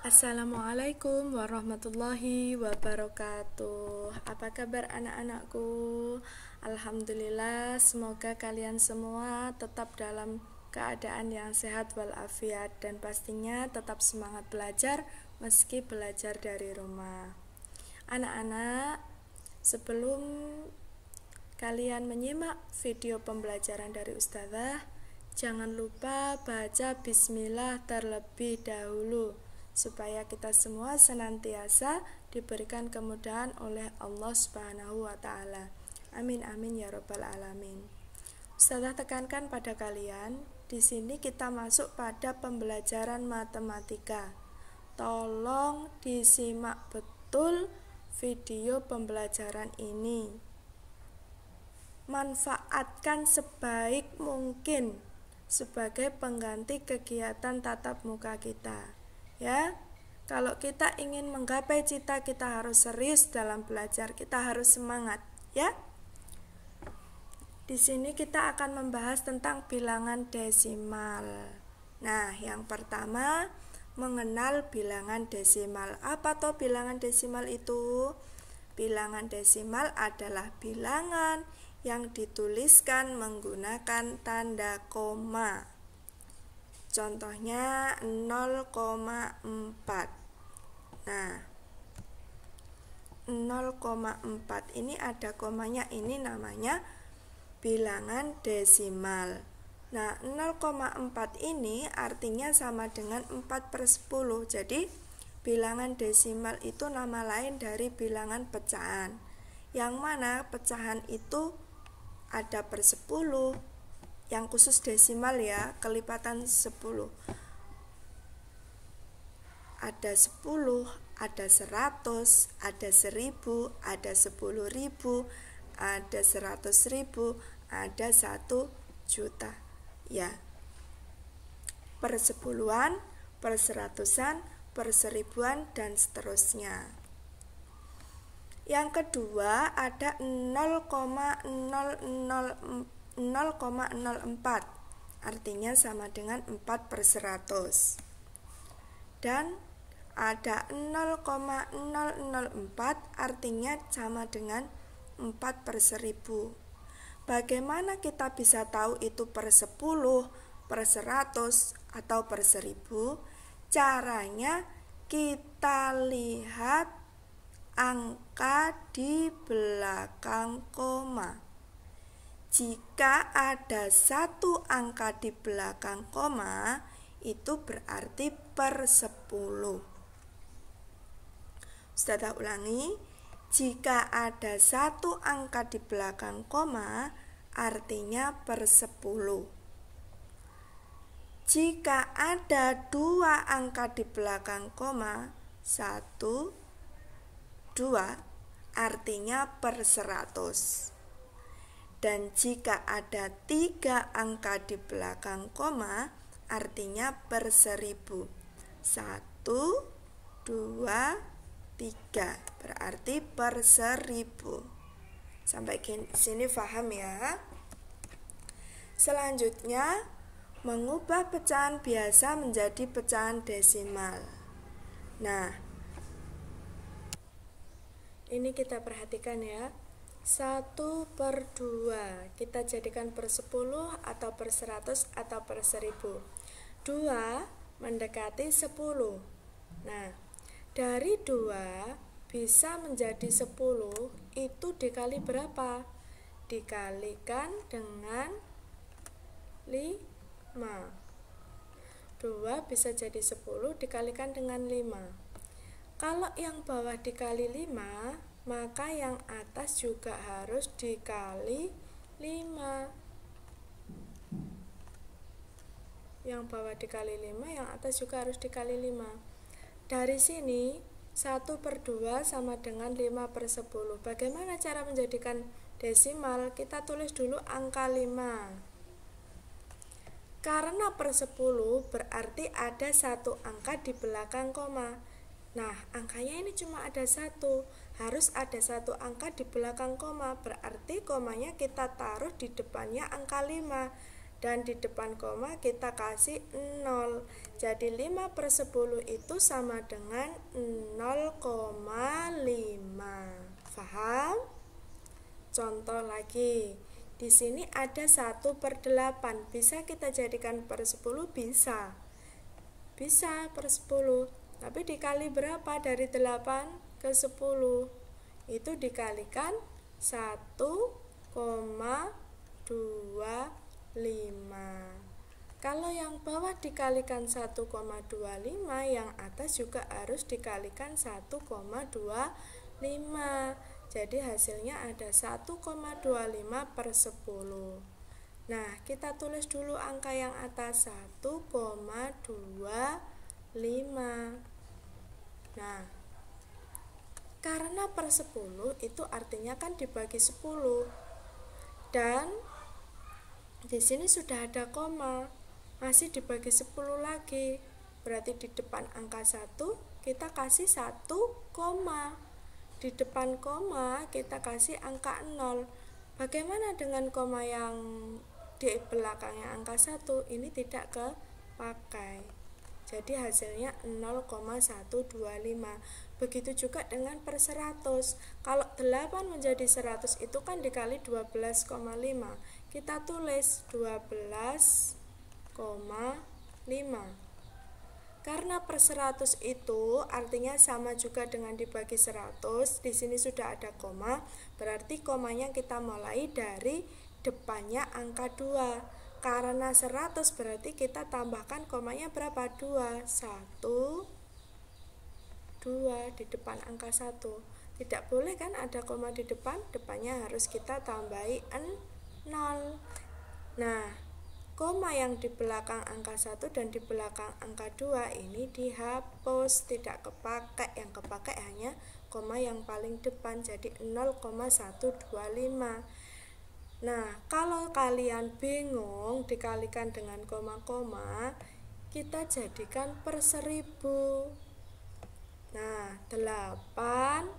Assalamualaikum warahmatullahi wabarakatuh. Apa kabar anak-anakku? Alhamdulillah, semoga kalian semua tetap dalam keadaan yang sehat walafiat dan pastinya tetap semangat belajar meski belajar dari rumah. Anak-anak, sebelum kalian menyimak video pembelajaran dari Ustazah, jangan lupa baca bismillah terlebih dahulu supaya kita semua senantiasa diberikan kemudahan oleh Allah Subhanahu wa taala. Amin amin ya rabbal alamin. Ustazah tekankan pada kalian, di sini kita masuk pada pembelajaran matematika. Tolong disimak betul video pembelajaran ini. Manfaatkan sebaik mungkin sebagai pengganti kegiatan tatap muka kita. Ya, kalau kita ingin menggapai cita, kita harus serius dalam belajar, kita harus semangat, ya. Di sini kita akan membahas tentang bilangan desimal. Nah, yang pertama, mengenal bilangan desimal. Apa toh bilangan desimal itu? Bilangan desimal adalah bilangan yang dituliskan menggunakan tanda koma. Contohnya 0,4. Nah, 0,4 ini ada komanya, ini namanya bilangan desimal. Nah, 0,4 ini artinya sama dengan 4/10. Jadi, bilangan desimal itu nama lain dari bilangan pecahan. Yang mana pecahan itu ada per 10, yang khusus desimal ya, kelipatan 10. Ada 10, ada 100, ada 1000, ada 10.000, ada 100.000, ada 1 juta. Ya. Per 10-an, per 100-an, per 1000-an dan seterusnya. Yang kedua ada 0,04, artinya sama dengan 4/100. Dan ada 0,004, artinya sama dengan 4/1000. Bagaimana kita bisa tahu itu per 10, per 100, atau per 1000? Caranya kita lihat angka di belakang koma. Jika ada satu angka di belakang koma, itu berarti per 10. Ustazah ulangi, jika ada satu angka di belakang koma, artinya per 10. Jika ada dua angka di belakang koma, 1, 2, artinya per 100. Dan jika ada 3 angka di belakang koma, artinya per 1000. 1, 2, 3, berarti per 1000. Sampai sini paham ya? Selanjutnya, mengubah pecahan biasa menjadi pecahan desimal. Nah, ini kita perhatikan ya. 1/2 kita jadikan per 10 atau per 100 atau per 1000. 2 mendekati 10. Nah, dari 2 bisa menjadi 10, itu dikali berapa? Dikalikan dengan 5. 2 bisa jadi 10 dikalikan dengan 5. Kalau yang bawah dikali 5, maka yang atas juga harus dikali 5. Yang bawah dikali 5, yang atas juga harus dikali 5. Dari sini 1/2 sama dengan 5/10. Bagaimana cara menjadikan desimal? Kita tulis dulu angka 5. Karena per 10 berarti ada satu angka di belakang koma. Nah, angkanya ini cuma ada 1, harus ada satu angka di belakang koma, berarti komanya kita taruh di depannya angka 5. dan di depan koma kita kasih 0. Jadi 5/10 itu sama dengan 0,5. Paham? Contoh lagi, di sini ada 1/8. Bisa kita jadikan per 10? Bisa. Bisa per 10. Tapi dikali berapa dari 8 ke 10? Itu dikalikan 1,25. Kalau yang bawah dikalikan 1,25, yang atas juga harus dikalikan 1,25. Jadi hasilnya ada 1,25/10. Nah, kita tulis dulu angka yang atas 1,25. Nah, karena per 10 itu artinya kan dibagi 10. Dan di sini sudah ada koma, masih dibagi 10 lagi. Berarti di depan angka 1 kita kasih 1 koma. Di depan koma kita kasih angka 0. Bagaimana dengan koma yang di belakangnya angka 1? Ini tidak kepakai. Jadi hasilnya 0,125. Begitu juga dengan per 100. Kalau 8 menjadi 100 itu kan dikali 12,5. Kita tulis 12,5. Karena per 100 itu artinya sama juga dengan dibagi 100. Di sini sudah ada koma, berarti komanya kita mulai dari depannya angka 2. Karena 100 berarti kita tambahkan komanya berapa? 2. 1, 2 di depan angka 1. Tidak boleh kan ada koma di depan, depannya harus kita tambahi 0. Nah, koma yang di belakang angka 1 dan di belakang angka 2 ini dihapus, tidak kepakai. Yang kepakai hanya koma yang paling depan, jadi 0,125. Nah, kalau kalian bingung dikalikan dengan koma-koma, kita jadikan per 1000. Nah, 8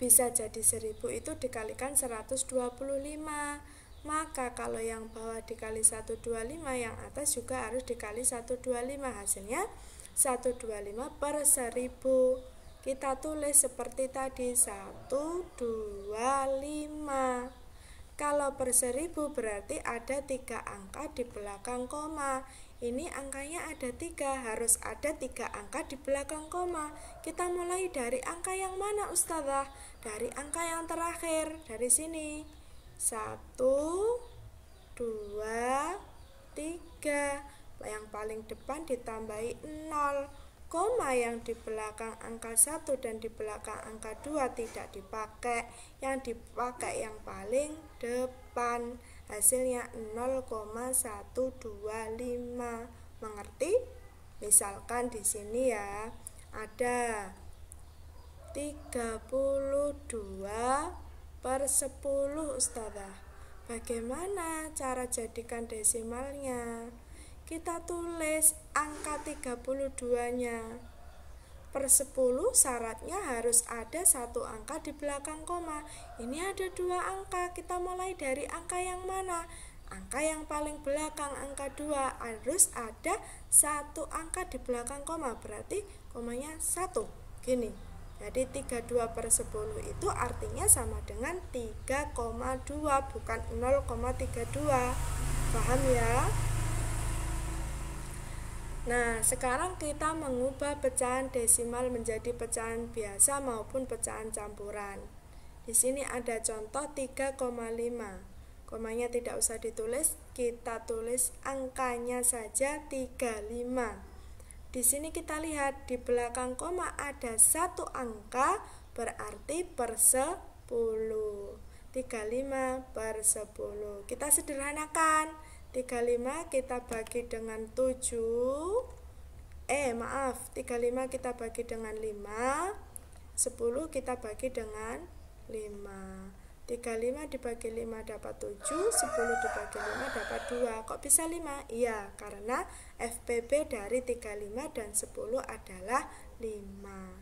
bisa jadi 1000 itu dikalikan 125. Maka kalau yang bawah dikali 125, yang atas juga harus dikali 125. Hasilnya 125/1000. Kita tulis seperti tadi 125. Kalau per 1000 berarti ada 3 angka di belakang koma. Ini angkanya ada 3, harus ada 3 angka di belakang koma. Kita mulai dari angka yang mana, Ustazah? Dari angka yang terakhir, dari sini. 1, 2, 3. Yang paling depan ditambahi 0. Koma yang di belakang angka 1 dan di belakang angka 2 tidak dipakai. Yang dipakai yang paling depan. Hasilnya 0,125. Mengerti? Misalkan di sini ya, ada 32/10, Ustazah. Bagaimana cara jadikan desimalnya? Kita tulis angka 32-nya. Per 10 syaratnya harus ada 1 angka di belakang koma. Ini ada 2 angka, kita mulai dari angka yang mana? Angka yang paling belakang, angka 2. Harus ada 1 angka di belakang koma, berarti komanya 1. Gini. Jadi 32/10 itu artinya sama dengan 3,2, bukan 0,32. Paham ya? Nah, sekarang kita mengubah pecahan desimal menjadi pecahan biasa maupun pecahan campuran. Di sini ada contoh 3,5. Komanya tidak usah ditulis, kita tulis angkanya saja 35. Di sini kita lihat di belakang koma ada 1 angka, berarti per 10. 35/10. Kita sederhanakan. 35 kita bagi dengan 7. 35 kita bagi dengan 5. 10 kita bagi dengan 5. 35 dibagi 5 dapat 7, 10 dibagi 5 dapat 2. Kok bisa 5? Iya, karena FPB dari 35 dan 10 adalah 5.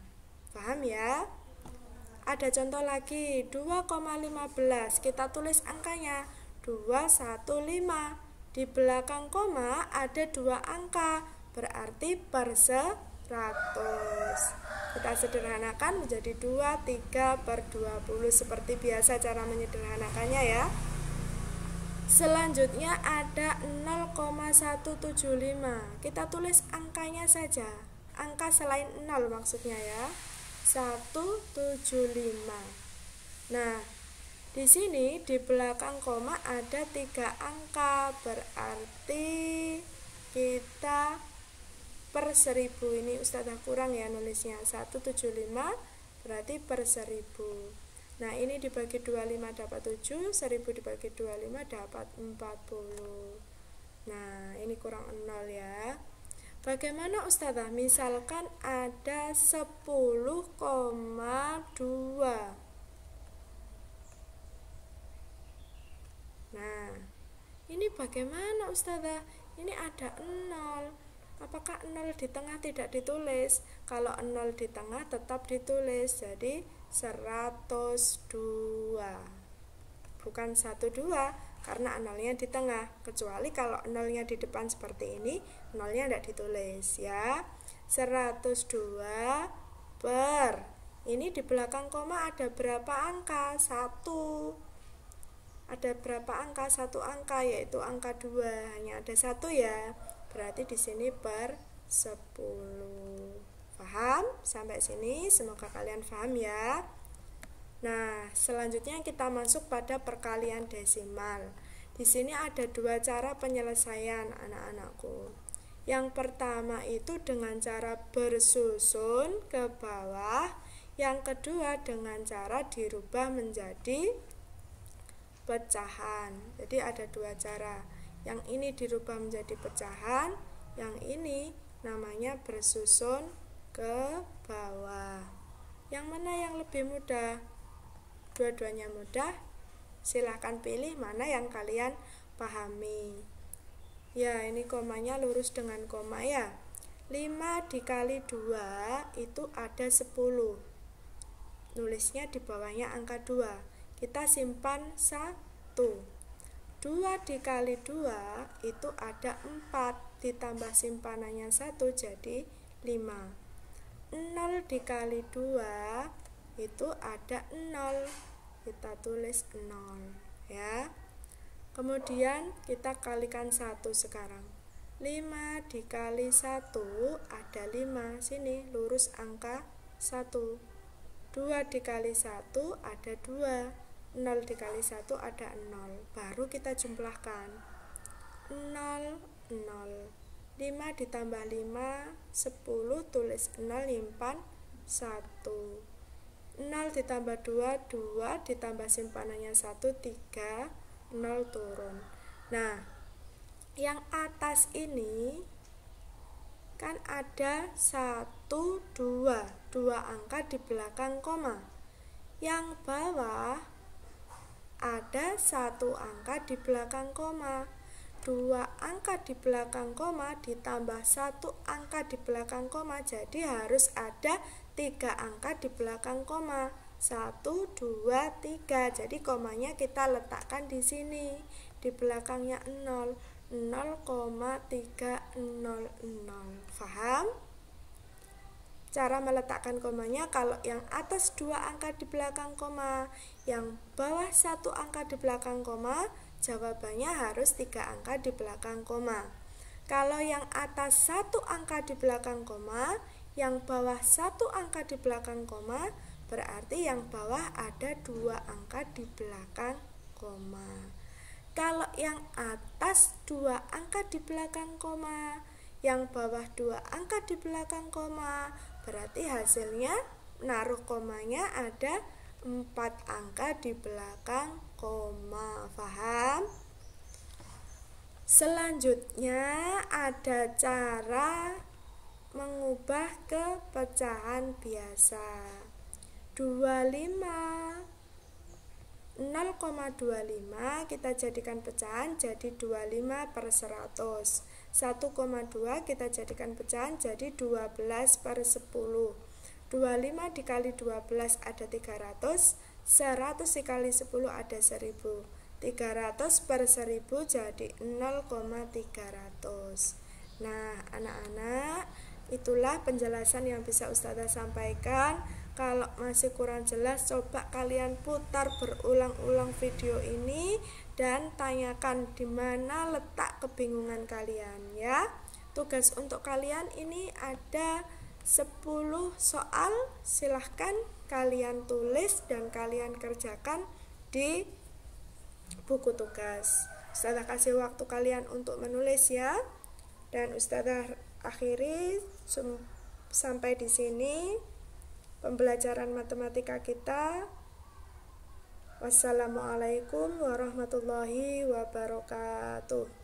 Paham ya? Ada contoh lagi, 2,15. Kita tulis angkanya 215. Di belakang koma ada 2 angka, berarti per 100. Kita sederhanakan menjadi 23/20 seperti biasa cara menyederhanakannya ya. Selanjutnya ada 0,175. Kita tulis angkanya saja. Angka selain 0 maksudnya ya. 175. Nah, di sini di belakang koma ada 3 angka, berarti kita per 1000. Ini Ustazah kurang ya nulisnya. 175 berarti per 1000. Nah, ini dibagi 25 dapat 7, 1000 dibagi 25 dapat 40. Nah, ini kurang 0 ya. Bagaimana Ustazah? Misalkan ada 10,2. Nah, ini bagaimana Ustazah? Ini ada 0. Apakah 0 di tengah tidak ditulis? Kalau 0 di tengah tetap ditulis. Jadi 102. Bukan 12 karena 0-nya di tengah. Kecuali kalau 0-nya di depan seperti ini, 0-nya tidak ditulis ya. 102 per. Ini di belakang koma ada berapa angka? 1. Ada berapa angka? 1 angka, yaitu angka 2. Hanya ada 1 ya. Berarti di sini per 10. Paham? Sampai sini semoga kalian paham ya. Nah, selanjutnya kita masuk pada perkalian desimal. Di sini ada 2 cara penyelesaian anak-anakku. Yang pertama itu dengan cara bersusun ke bawah. Yang kedua dengan cara dirubah menjadi pecahan. Jadi ada 2 cara. Yang ini dirubah menjadi pecahan, yang ini namanya bersusun ke bawah. Yang mana yang lebih mudah? Dua-duanya mudah. Silahkan pilih mana yang kalian pahami. Ya, ini komanya lurus dengan koma ya. 5 dikali 2 itu ada 10. Nulisnya di bawahnya angka 2. Kita simpan 1. 2 dikali 2 itu ada 4, ditambah simpanannya 1 jadi 5. 0 dikali 2 itu ada 0, kita tulis 0 ya. Kemudian kita kalikan 1 sekarang. 5 dikali 1 ada 5, sini lurus angka 1. 2 dikali 1 ada 2. 0 dikali 1 ada 0. Baru kita jumlahkan. 0, 0. 5 ditambah 5, 10, tulis 0, nyimpan 1. 0 ditambah 2, 2, ditambah simpanannya 1, 3, 0 turun. Nah, yang atas ini kan ada 1, 2. 2 angka di belakang koma. Yang bawah ada 1 angka di belakang koma. 2 angka di belakang koma ditambah 1 angka di belakang koma, jadi harus ada 3 angka di belakang koma. 1, 2, 3. Jadi komanya kita letakkan di sini. Di belakangnya 0. 0,300. Paham? Cara meletakkan komanya, kalau yang atas 2 angka di belakang koma, yang bawah 1 angka di belakang koma, jawabannya harus 3 angka di belakang koma. Kalau yang atas 1 angka di belakang koma, yang bawah 1 angka di belakang koma, berarti yang bawah ada 2 angka di belakang koma. Kalau yang atas 2 angka di belakang koma, yang bawah 2 angka di belakang koma, berarti hasilnya naruh komanya ada 4 angka di belakang koma. Paham? Selanjutnya ada cara mengubah ke pecahan biasa. 0,25 kita jadikan pecahan jadi 25/100. 1,2 kita jadikan pecahan jadi 12/10. 25 dikali 12 ada 300. 100 dikali 10 ada 1000. 300 per 1000 jadi 0,300. Nah, anak-anak, itulah penjelasan yang bisa Ustazah sampaikan. Kalau masih kurang jelas, coba kalian putar berulang-ulang video ini dan tanyakan di mana letak kebingungan kalian ya. Tugas untuk kalian ini ada 10 soal, silahkan kalian tulis dan kalian kerjakan di buku tugas. Ustazah kasih waktu kalian untuk menulis ya. Dan Ustazah akhiri sampai di sini pembelajaran matematika kita. Wassalamualaikum warahmatullahi wabarakatuh.